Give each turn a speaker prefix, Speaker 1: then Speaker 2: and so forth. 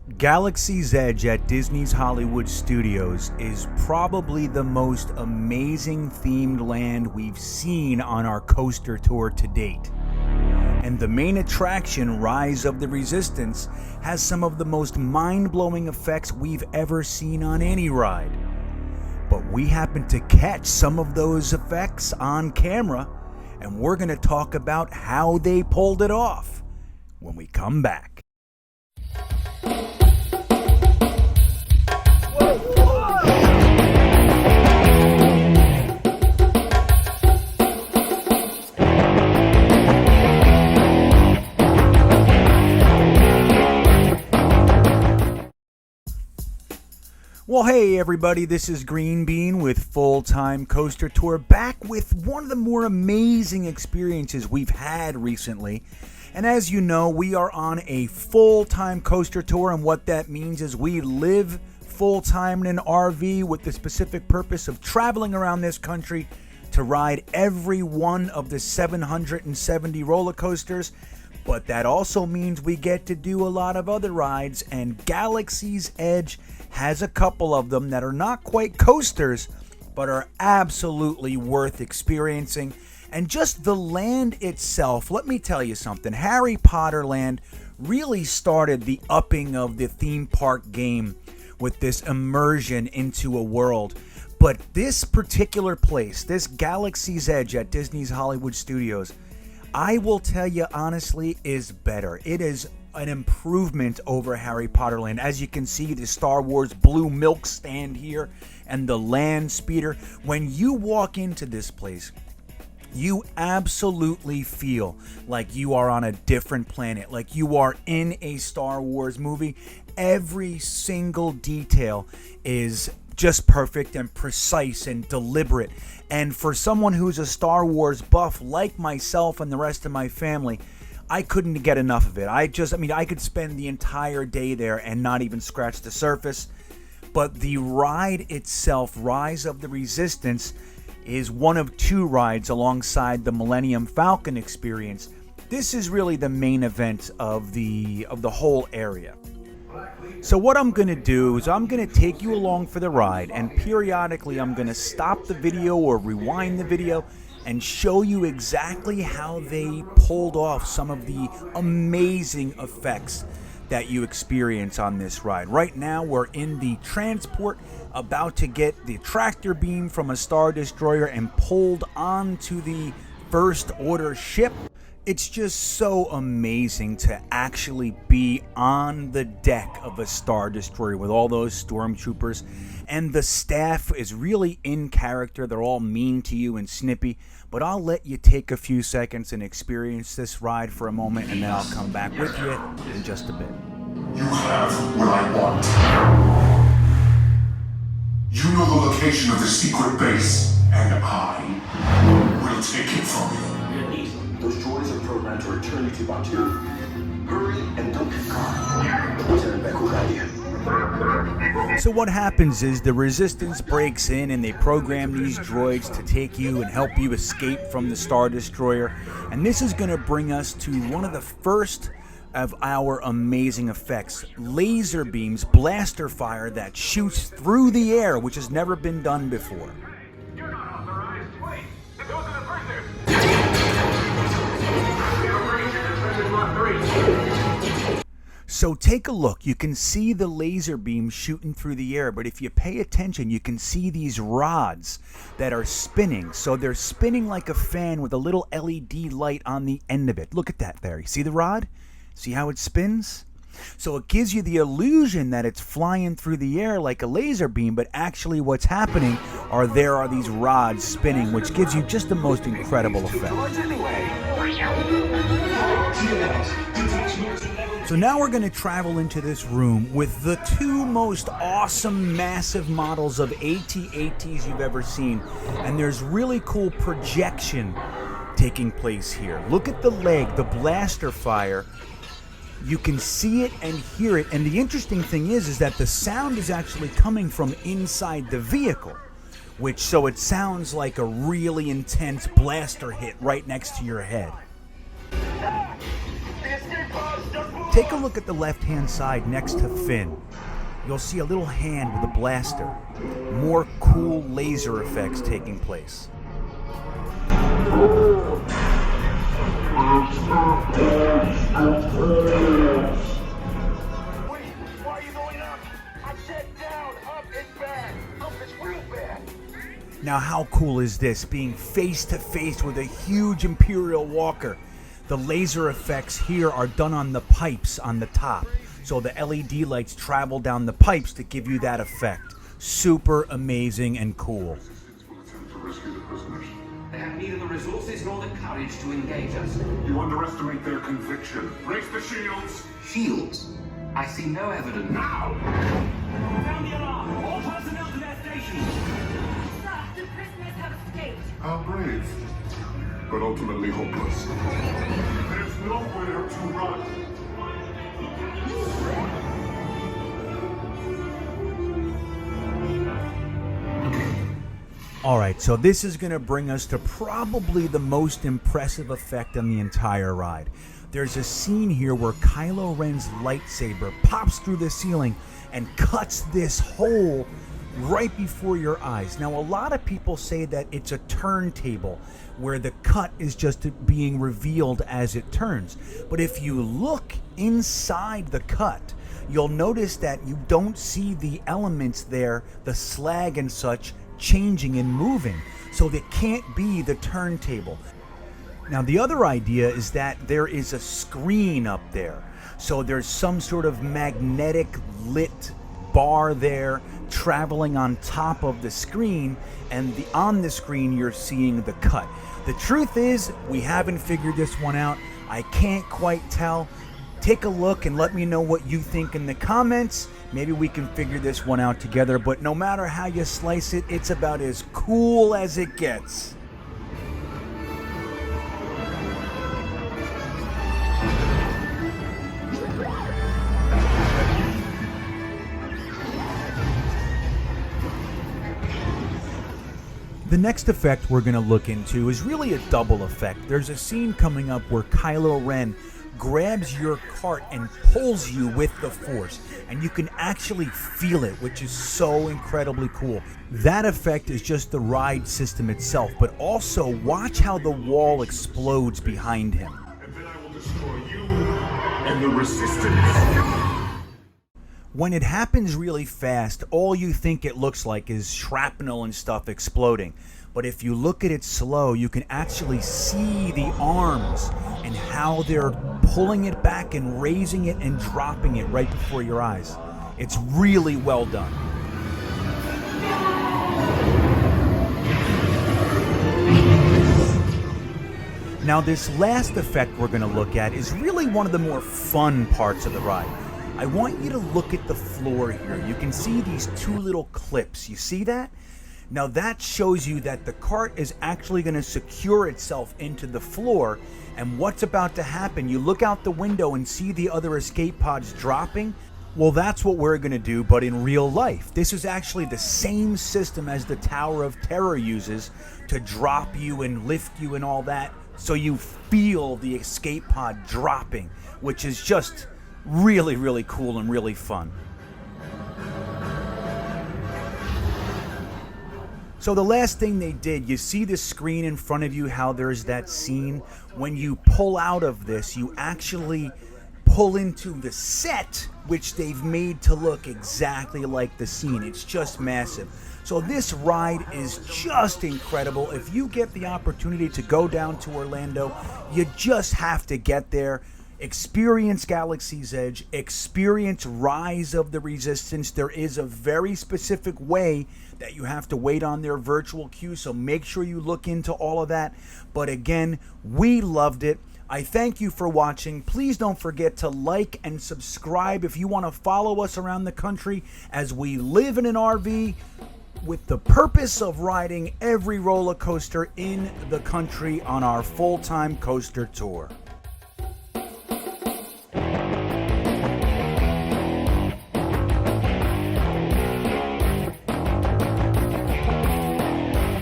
Speaker 1: Galaxy's Edge at Disney's Hollywood Studios is probably the most amazing themed land we've seen on our coaster tour to date. And the main attraction, Rise of the Resistance, has some of the most mind-blowing effects we've ever seen on any ride. But we happened to catch some of those effects on camera, and we're going to talk about how they pulled it off when we come back. Well, hey everybody, this is Greenbean with Full-Time Coaster Tour, back with one of the more amazing experiences we've had recently. And as you know, we are on a full-time coaster tour, and what that means is we live full-time in an RV with the specific purpose of traveling around this country to ride every one of the 770 roller coasters. But that also means we get to do a lot of other rides, and Galaxy's Edge has a couple of them that are not quite coasters, but are absolutely worth experiencing. And just the land itself, let me tell you something, Harry Potter Land really started the upping of the theme park game with this immersion into a world. But this particular place, this Galaxy's Edge at Disney's Hollywood Studios, I will tell you honestly, is better. It is an improvement over Harry Potter Land. As you can see, the Star Wars blue milk stand here and the land speeder. When you walk into this place, you absolutely feel like you are on a different planet, like you are in a Star Wars movie. Every single detail is just perfect and precise and deliberate. And for someone who's a Star Wars buff like myself and the rest of my family, I couldn't get enough of it. I could spend the entire day there and not even scratch the surface. But the ride itself, Rise of the Resistance, is one of two rides alongside the Millennium Falcon experience. This is really the main event of the whole area. So what I'm going to do is I'm going to take you along for the ride, and periodically I'm going to stop the video or rewind the video and show you exactly how they pulled off some of the amazing effects that you experience on this ride. Right now we're in the transport, about to get the tractor beam from a Star Destroyer and pulled onto the First Order ship. It's just so amazing to actually be on the deck of a Star Destroyer with all those stormtroopers, and the staff is really in character. They're all mean to you and snippy, but I'll let you take a few seconds and experience this ride for a moment, and then I'll come back with you in just a bit.
Speaker 2: You have what I want. You know the location of the secret base, and I will take it from you.
Speaker 3: Those droids are programmed to return you to Batuu. Hurry and don't get caught. Lieutenant Beck will guide you.
Speaker 1: So what happens is the Resistance breaks in and they program these droids to take you and help you escape from the Star Destroyer. And this is going to bring us to one of the first of our amazing effects. Laser beams, blaster fire that shoots through the air, which has never been done before.
Speaker 4: You're not authorized. Wait, those are the prisoners.
Speaker 1: So take a look. You can see the laser beam shooting through the air, but if you pay attention, you can see these rods that are spinning. So they're spinning like a fan with a little LED light on the end of it. Look at that there. You see the rod? See how it spins? So it gives you the illusion that it's flying through the air like a laser beam, but actually what's happening are there are these rods spinning, which gives you just the most incredible effect. So now we're going to travel into this room with the two most awesome massive models of AT-ATs you've ever seen. And there's really cool projection taking place here. Look at the leg, the blaster fire. You can see it and hear it, and the interesting thing is that the sound is actually coming from inside the vehicle, so it sounds like a really intense blaster hit right next to your head.
Speaker 4: The escape pods just moved!
Speaker 1: Take a look at the left-hand side next to Finn. You'll see a little hand with a blaster. More cool laser effects taking place.
Speaker 4: Wait, why are you going up? I said down. Up is bad. Up is real bad.
Speaker 1: Now how cool is this, being face to face with a huge Imperial Walker? The laser effects here are done on the pipes on the top. So the LED lights travel down the pipes to give you that effect. Super amazing and cool.
Speaker 3: They have neither the resources nor the courage to engage us.
Speaker 2: You underestimate their conviction. Raise the shields.
Speaker 3: Shields? I see no evidence.
Speaker 2: Now!
Speaker 4: Sound the alarm. All personnel to their stations.
Speaker 5: Sir, the prisoners have escaped.
Speaker 2: How brave. But ultimately hopeless. There's nowhere to run.
Speaker 1: Alright, so this is going to bring us to probably the most impressive effect on the entire ride. There's a scene here where Kylo Ren's lightsaber pops through the ceiling and cuts this hole right before your eyes. Now, a lot of people say that it's a turntable where the cut is just being revealed as it turns. But if you look inside the cut, you'll notice that you don't see the elements there, the slag and such, changing and moving. So that can't be the turntable. Now, the other idea is that there is a screen up there. So there's some sort of magnetic lit bar there traveling on top of the screen, and on the screen you're seeing the cut. The truth is, we haven't figured this one out. I can't quite tell. Take a look and let me know what you think in the comments. Maybe we can figure this one out together, but no matter how you slice it, it's about as cool as it gets. The next effect we're going to look into is really a double effect. There's a scene coming up where Kylo Ren grabs your cart and pulls you with the Force, and you can actually feel it, which is so incredibly cool. That effect is just the ride system itself, but also watch how the wall explodes behind him.
Speaker 2: And then I will destroy you and the Resistance.
Speaker 1: When it happens really fast, all you think it looks like is shrapnel and stuff exploding. But if you look at it slow, you can actually see the arms and how they're pulling it back and raising it and dropping it right before your eyes. It's really well done. Now, this last effect we're going to look at is really one of the more fun parts of the ride. I want you to look at the floor here. You can see these two little clips. You see that? Now that shows you that the cart is actually going to secure itself into the floor, and what's about to happen, you look out the window and see the other escape pods dropping. Well, that's what we're going to do, but in real life. This is actually the same system as the Tower of Terror uses to drop you and lift you and all that, so you feel the escape pod dropping, which is just really, really cool and really fun. So the last thing they did, you see the screen in front of you, how there's that scene. When you pull out of this, you actually pull into the set, which they've made to look exactly like the scene. It's just massive. So this ride is just incredible. If you get the opportunity to go down to Orlando, you just have to get there. Experience Galaxy's Edge, experience Rise of the Resistance. There is a very specific way that you have to wait on their virtual queue, so make sure you look into all of that. But again, we loved it. I thank you for watching. Please don't forget to like and subscribe if you want to follow us around the country as we live in an RV with the purpose of riding every roller coaster in the country on our full-time coaster tour.